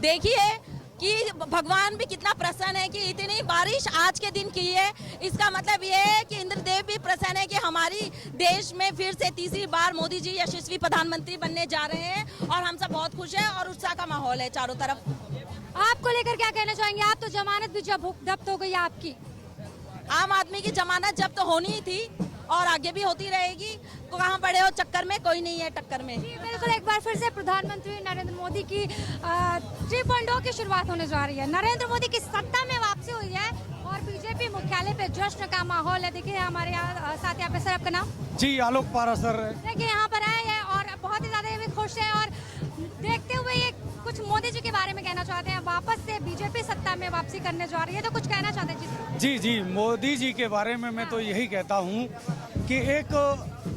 देखिए कि भगवान भी कितना प्रसन्न है कि इतनी बारिश आज के दिन की है। इसका मतलब ये है कि इंद्रदेव भी प्रसन्न है कि हमारी देश में फिर से तीसरी बार मोदी जी यशस्वी प्रधानमंत्री बनने जा रहे हैं और हम सब बहुत खुश हैं और उत्साह का माहौल है चारों तरफ। आपको लेकर क्या कहना चाहेंगे? आप तो जमानत भी जब्त हो गई आपकी। आम आदमी की जमानत जब्त तो होनी ही थी और आगे भी होती रहेगी। कहाँ पड़े हो चक्कर में, कोई नहीं है टक्कर में। जी बिल्कुल, एक बार फिर से प्रधानमंत्री नरेंद्र मोदी की 3.0 की शुरुआत होने जा रही है। नरेंद्र मोदी की सत्ता में वापसी हुई है और बीजेपी मुख्यालय पे जश्न का माहौल है। देखिए हमारे यहाँ साथ यहाँ पे सर, आपका नाम? जी आलोक पारा सर। देखिए यहाँ पर आए हैं और बहुत ही ज्यादा ये भी खुश है और देखते हुए ये कुछ मोदी जी के बारे में कहना चाहते हैं। वापस से बीजेपी सत्ता में वापसी करने जा रही है, तो कुछ कहना चाहते हैं? जी जी, मोदी जी के बारे में मैं तो यही कहता हूँ कि एक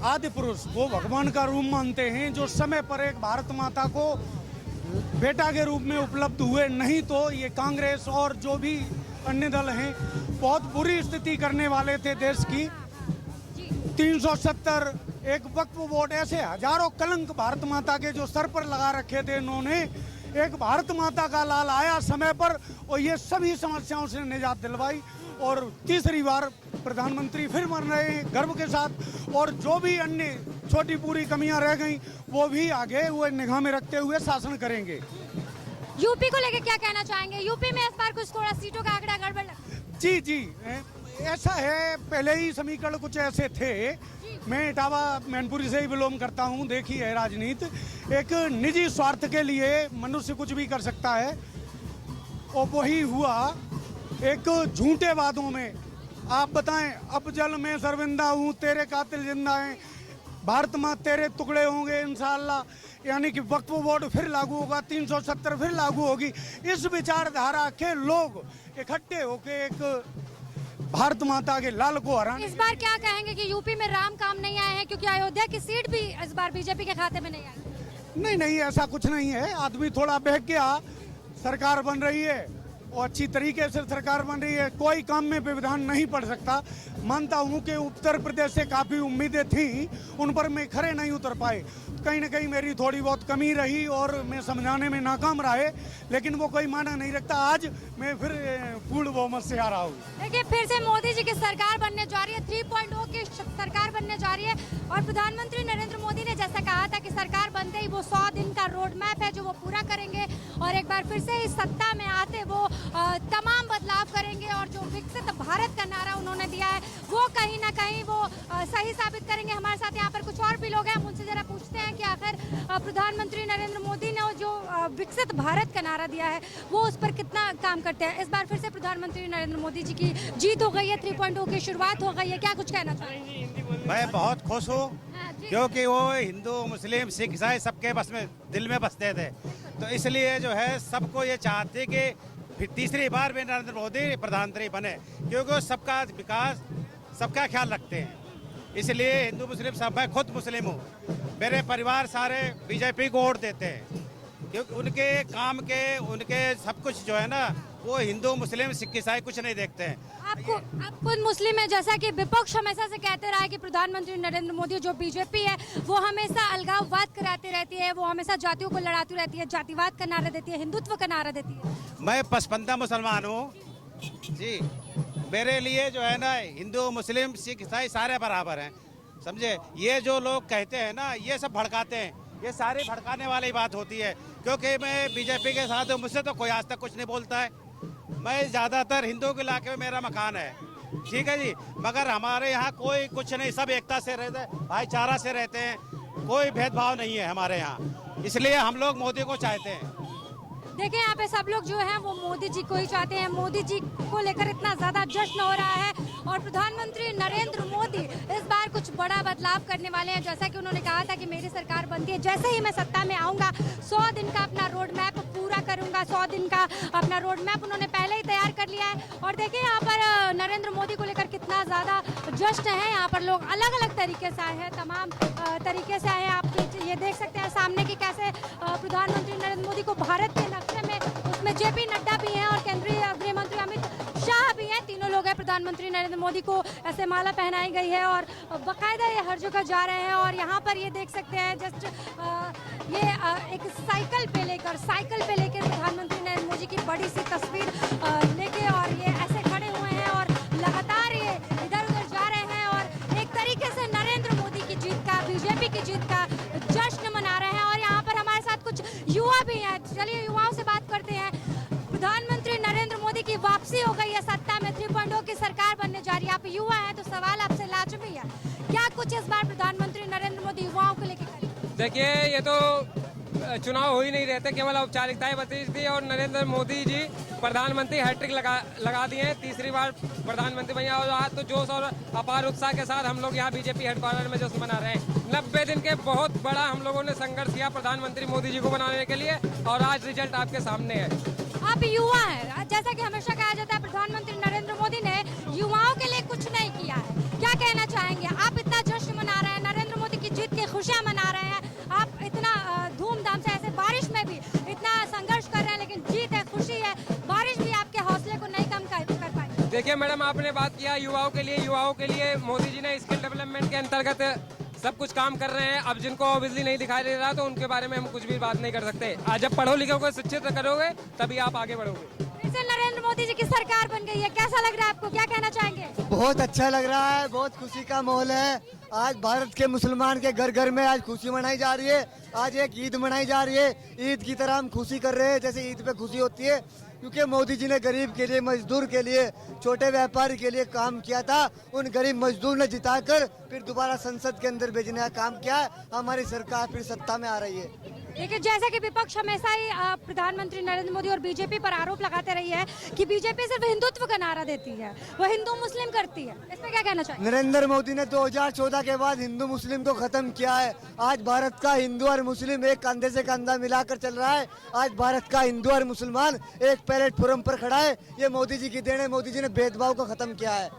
आदि पुरुष वो भगवान का रूप मानते हैं, जो समय पर एक भारत माता को बेटा के रूप में उपलब्ध हुए। नहीं तो ये कांग्रेस और जो भी अन्य दल हैं बहुत बुरी स्थिति करने वाले थे देश की। 370 एक वक्फ बोर्ड, ऐसे हजारों कलंक भारत माता के जो सर पर लगा रखे थे इन्होंने। एक भारत माता का लाल आया समय पर और ये सभी समस्याओं से निजात दिलवाई और तीसरी बार प्रधानमंत्री फिर बन रहे हैं गर्व के साथ। और जो भी अन्य छोटी पूरी कमियां रह गई वो भी आगे वो निगाह में रखते हुए शासन करेंगे। यूपी को लेकर क्या कहना चाहेंगे? यूपी में इस बार कुछ थोड़ा सीटों का आंकड़ा गड़बड़ लगा। जी जी, ऐसा है, पहले ही समीकरण कुछ ऐसे थे। मैं इटावा मैनपुरी से ही बिलोंग करता हूँ। देखी है राजनीति, एक निजी स्वार्थ के लिए मनुष्य कुछ भी कर सकता है और वही हुआ एक झूठे वादों में। आप बताएं, अब जल में शर्मिंदा हूँ, तेरे कातिल जिंदा हैं, भारत माँ तेरे टुकड़े होंगे इंशाअल्लाह। यानी कि वक्फ बोर्ड फिर लागू होगा, 370 फिर लागू होगी। इस विचारधारा के लोग इकट्ठे होके एक भारत माता के लाल को हराने। इस बार क्या कहेंगे कि यूपी में राम काम नहीं आए हैं, क्योंकि अयोध्या की सीट भी इस बार बीजेपी के खाते में नहीं आई? नहीं नहीं, ऐसा कुछ नहीं है। आदमी थोड़ा बहक गया, सरकार बन रही है और अच्छी तरीके से सरकार बन रही है, कोई काम में व्यवधान नहीं पड़ सकता। मानता हूँ कि उत्तर प्रदेश से काफ़ी उम्मीदें थी, उन पर मैं खरे नहीं उतर पाए। कहीं ना कहीं मेरी थोड़ी बहुत कमी रही और मैं समझाने में नाकाम रहे, लेकिन वो कोई माना नहीं रखता। आज मैं फिर पूर्ण बहुमत से आ रहा हूँ। देखिए फिर से मोदी जी की सरकार बनने जा रही है, 3.0 की सरकार बनने जा रही है और प्रधानमंत्री नरेंद्र मोदी ने जैसा कहा था कि सरकार बनते ही वो 100 दिन का रोड मैप है जो वो पूरा करेंगे और एक बार फिर से इस सत्ता में आते वो तमाम बदलाव करेंगे और जो विकसित भारत का नारा उन्होंने दिया है वो कहीं ना कहीं वो सही साबित करेंगे। हमारे साथ यहाँ पर कुछ और भी लोग हैं, हम उनसे जरा पूछते हैं कि आखिर प्रधानमंत्री नरेंद्र मोदी ने जो विकसित भारत का नारा दिया है वो उस पर कितना काम करते हैं। इस बार फिर से प्रधानमंत्री नरेंद्र मोदी जी की जीत हो गई है, 3.0 की शुरुआत हो गई है, क्या कुछ कहना चाहेंगे? मैं बहुत खुश हूँ क्योंकि वो हिंदू मुस्लिम सिख ईसाई सबके बस में दिल में बसते थे, तो इसलिए जो है सबको ये चाहते कि फिर तीसरी बार भी नरेंद्र मोदी प्रधानमंत्री बने, क्योंकि वो सबका विकास सबका ख्याल रखते हैं। इसलिए हिंदू मुस्लिम सब, मैं खुद मुस्लिम हूँ, मेरे परिवार सारे बीजेपी को वोट देते हैं क्योंकि उनके काम के उनके सब कुछ जो है ना वो हिंदू मुस्लिम सिख ईसाई कुछ नहीं देखते हैं। आप खुद मुस्लिम है, जैसा कि विपक्ष हमेशा से कहते रहा है कि प्रधानमंत्री नरेंद्र मोदी जो बीजेपी है वो हमेशा अलगाववाद कराती रहती है, वो हमेशा जातियों को लड़ाती रहती है, जातिवाद का नारा देती है, हिंदुत्व का नारा देती है। मैं पसपंदा मुसलमान हूँ जी, मेरे लिए जो है ना हिंदू मुस्लिम सिख ईसाई सारे बराबर हैं, समझे। ये जो लोग कहते हैं ना ये सब भड़काते हैं, ये सारी भड़काने वाली बात होती है, क्योंकि मैं बीजेपी के साथ हूँ, मुझसे तो कोई आज तक कुछ नहीं बोलता है। मैं ज़्यादातर हिंदू के इलाके में मेरा मकान है, ठीक है जी, मगर हमारे यहाँ कोई कुछ नहीं, सब एकता से रहते हैं, भाईचारा से रहते हैं, कोई भेदभाव नहीं है हमारे यहाँ, इसलिए हम लोग मोदी को चाहते हैं। देखिए यहाँ पे सब लोग जो हैं वो मोदी जी को ही चाहते हैं, मोदी जी को लेकर इतना ज्यादा जश्न हो रहा है और प्रधानमंत्री नरेंद्र मोदी इस बार कुछ बड़ा बदलाव करने वाले हैं। जैसा कि उन्होंने कहा था कि मेरी सरकार बनती है, जैसे ही मैं सत्ता में आऊंगा 100 दिन का अपना रोड मैप पूरा करूंगा। 100 दिन का अपना रोड मैप उन्होंने पहले ही तैयार कर लिया है और देखिए यहाँ पर नरेंद्र मोदी को लेकर कितना ज्यादा जश्न है। यहाँ पर लोग अलग अलग तरीके से आए हैं, तमाम तरीके से आए हैं। आप ये देख सकते हैं सामने की कैसे प्रधानमंत्री नरेंद्र मोदी को भारत के नक्शे में, उसमें जेपी नड्डा भी हैं और केंद्रीय गृह मंत्री अमित शाह भी हैं, तीनों लोग हैं। प्रधानमंत्री नरेंद्र मोदी को ऐसे माला पहनाई गई है और बाकायदा ये हर जगह जा रहे हैं और यहाँ पर ये देख सकते हैं जस्ट ये एक साइकिल पे लेकर प्रधानमंत्री नरेंद्र मोदी की बड़ी सी तस्वीर लेके और ये ऐसे खड़े हुए हैं और लगातार ये इधर उधर जा रहे हैं और एक तरीके से नरेंद्र मोदी की जीत का, बीजेपी की जीत का जश्न मना रहे हैं। और यहाँ पर हमारे साथ कुछ युवा भी हैं, चलिए युवाओं से बात करते हैं। प्रधानमंत्री नरेंद्र मोदी की वापसी हो गई है सत्ता में, 3.0 की सरकार बनने जा रही है। आप युवा हैं तो सवाल आपसे लाजमी है, क्या कुछ इस बार प्रधानमंत्री नरेंद्र मोदी युवाओं को लेकर करेंगे? देखिए, ये तो चुनाव हो ही नहीं रहते, केवल औपचारिकताएं बची थी और नरेंद्र मोदी जी प्रधानमंत्री हैट्रिक लगा दिए हैं, तीसरी बार प्रधानमंत्री बने। और आज तो जोश और अपार उत्साह के साथ हम लोग यहाँ बीजेपी हेडक्वार्टर में जश्न मना रहे हैं। 90 दिन के बहुत बड़ा हम लोगों ने संघर्ष किया प्रधानमंत्री मोदी जी को बनाने के लिए और आज रिजल्ट आपके सामने है। आप युवा हैं, जैसा कि हमेशा कहा जाता है प्रधानमंत्री नरेंद्र मोदी ने युवाओं के लिए कुछ नहीं किया है, क्या कहना चाहेंगे? आप इतना जश्न मना रहे हैं, नरेंद्र मोदी की जीत की खुशियां मना रहे हैं, आप इतना धूमधाम से ऐसे बारिश में भी इतना संघर्ष कर रहे हैं, लेकिन जीत है, खुशी है, बारिश भी आपके हौसले को नहीं कम कर पाई। देखिए मैडम, आपने बात किया युवाओं के लिए मोदी जी ने स्किल डेवलपमेंट के अंतर्गत सब कुछ काम कर रहे हैं। अब जिनको बिजली नहीं दिखाई दे रहा तो उनके बारे में हम कुछ भी बात नहीं कर सकते। आज जब पढ़ो लिखो को शिक्षित करोगे तभी आप आगे बढ़ोगे। फिर से नरेंद्र मोदी जी की सरकार बन गई है, कैसा लग रहा है आपको, क्या कहना चाहेंगे? बहुत अच्छा लग रहा है, बहुत खुशी का माहौल है। आज भारत के मुसलमान के घर घर में आज खुशी मनाई जा रही है, आज एक ईद मनाई जा रही है। ईद की तरह हम खुशी कर रहे हैं जैसे ईद पे खुशी होती है, क्योंकि मोदी जी ने गरीब के लिए, मजदूर के लिए, छोटे व्यापारी के लिए काम किया था। उन गरीब मजदूर ने जिताकर फिर दोबारा संसद के अंदर भेजने का काम किया है। हमारी सरकार फिर सत्ता में आ रही है। लेकिन जैसा कि विपक्ष हमेशा ही प्रधानमंत्री नरेंद्र मोदी और बीजेपी पर आरोप लगाते रही है कि बीजेपी सिर्फ हिंदुत्व का नारा देती है, वो हिंदू मुस्लिम करती है, इसमें क्या कहना चाहिए? नरेंद्र मोदी ने 2014 के बाद हिंदू मुस्लिम को खत्म किया है। आज भारत का हिंदू और मुस्लिम एक कंधे से कंधा मिलाकर चल रहा है। आज भारत का हिंदू और मुसलमान एक प्लेटफॉर्म पर खड़ा है। ये मोदी जी की देन है। मोदी जी ने भेदभाव को खत्म किया है,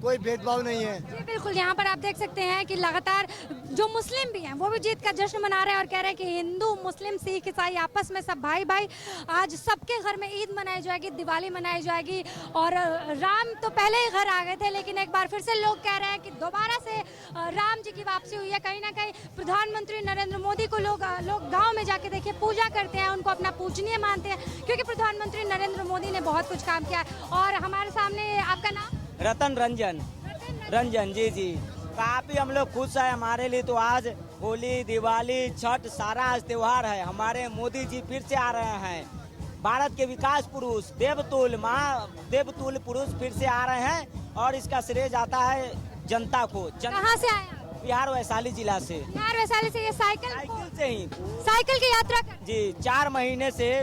कोई भेदभाव नहीं है। जी बिल्कुल, यहाँ पर आप देख सकते हैं कि लगातार जो मुस्लिम भी हैं वो भी जीत का जश्न मना रहे हैं और कह रहे हैं कि हिंदू मुस्लिम सिख ईसाई आपस में सब भाई भाई। आज सबके घर में ईद मनाई जाएगी, दिवाली मनाई जाएगी। और राम तो पहले ही घर आ गए थे, लेकिन एक बार फिर से लोग कह रहे हैं कि दोबारा से राम जी की वापसी हुई है। कहीं ना कहीं प्रधानमंत्री नरेंद्र मोदी को लोग गाँव में जाके देखिए पूजा करते हैं, उनको अपना पूजनीय मानते हैं, क्योंकि प्रधानमंत्री नरेंद्र मोदी ने बहुत कुछ काम किया। और हमारे सामने, आपका नाम? रतन रंजन जी काफी हम लोग खुश है। हमारे लिए तो आज होली, दिवाली, छठ सारा आज त्योहार है। हमारे मोदी जी फिर से आ रहे हैं, भारत के विकास पुरुष, देवतुल्य पुरुष फिर से आ रहे हैं। और इसका श्रेय जाता है जनता को। कहाँ से आए? बिहार वैशाली जिला से। बिहार वैशाली से। ये साइकिल से ही साइकिल की यात्रा जी 4 महीने से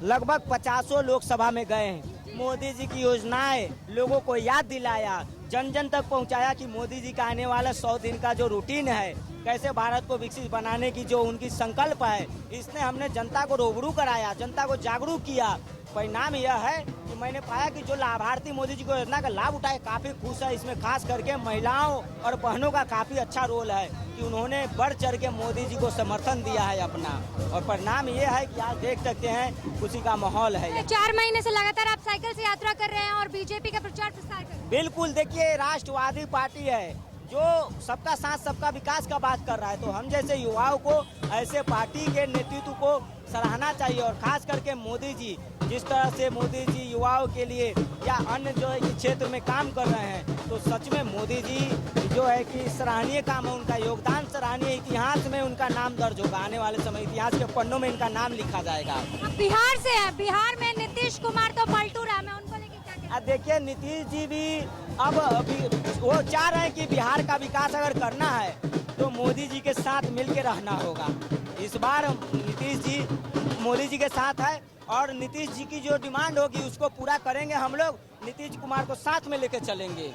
लगभग 50 लोकसभा में गए हैं। मोदी जी की योजनाएं लोगों को याद दिलाया, जन जन तक पहुंचाया कि मोदी जी का आने वाला 100 दिन का जो रूटीन है, कैसे भारत को विकसित बनाने की जो उनकी संकल्प है, इसने हमने जनता को रूबरू कराया, जनता को जागरूक किया। परिणाम यह है कि मैंने पाया कि जो लाभार्थी मोदी जी को योजना का लाभ उठाए काफी खुश है। इसमें खास करके महिलाओं और बहनों का काफी अच्छा रोल है कि उन्होंने बढ़ चढ़ के मोदी जी को समर्थन दिया है अपना। और परिणाम ये है कि आज देख सकते हैं खुशी का माहौल है। 4 महीने से लगातार आप साइकिल से यात्रा कर रहे हैं और बीजेपी का प्रचार प्रसार कर रहे हैं। बिल्कुल, देखिए राष्ट्रवादी पार्टी है जो सबका साथ सबका विकास का बात कर रहा है, तो हम जैसे युवाओं को ऐसे पार्टी के नेतृत्व को सराहना चाहिए। और खास करके मोदी जी, जिस तरह से मोदी जी युवाओं के लिए या अन्य जो है क्षेत्र में काम कर रहे हैं, तो सच में मोदी जी जो है कि सराहनीय काम है, उनका योगदान सराहनीय। इतिहास में उनका नाम दर्ज होगा, आने वाले समय इतिहास के पन्नों में इनका नाम लिखा जाएगा। बिहार से है, बिहार में नीतीश कुमार तो पलटू रहा है, उनको लेके क्या कहना? देखिए नीतीश जी भी अब वो चाह रहे हैं कि बिहार का विकास अगर करना है तो मोदी जी के साथ मिलकर रहना होगा। इस बार नीतीश जी मोदी जी के साथ है और नीतीश जी की जो डिमांड होगी उसको पूरा करेंगे हम लोग। नीतीश कुमार को साथ में लेकर चलेंगे।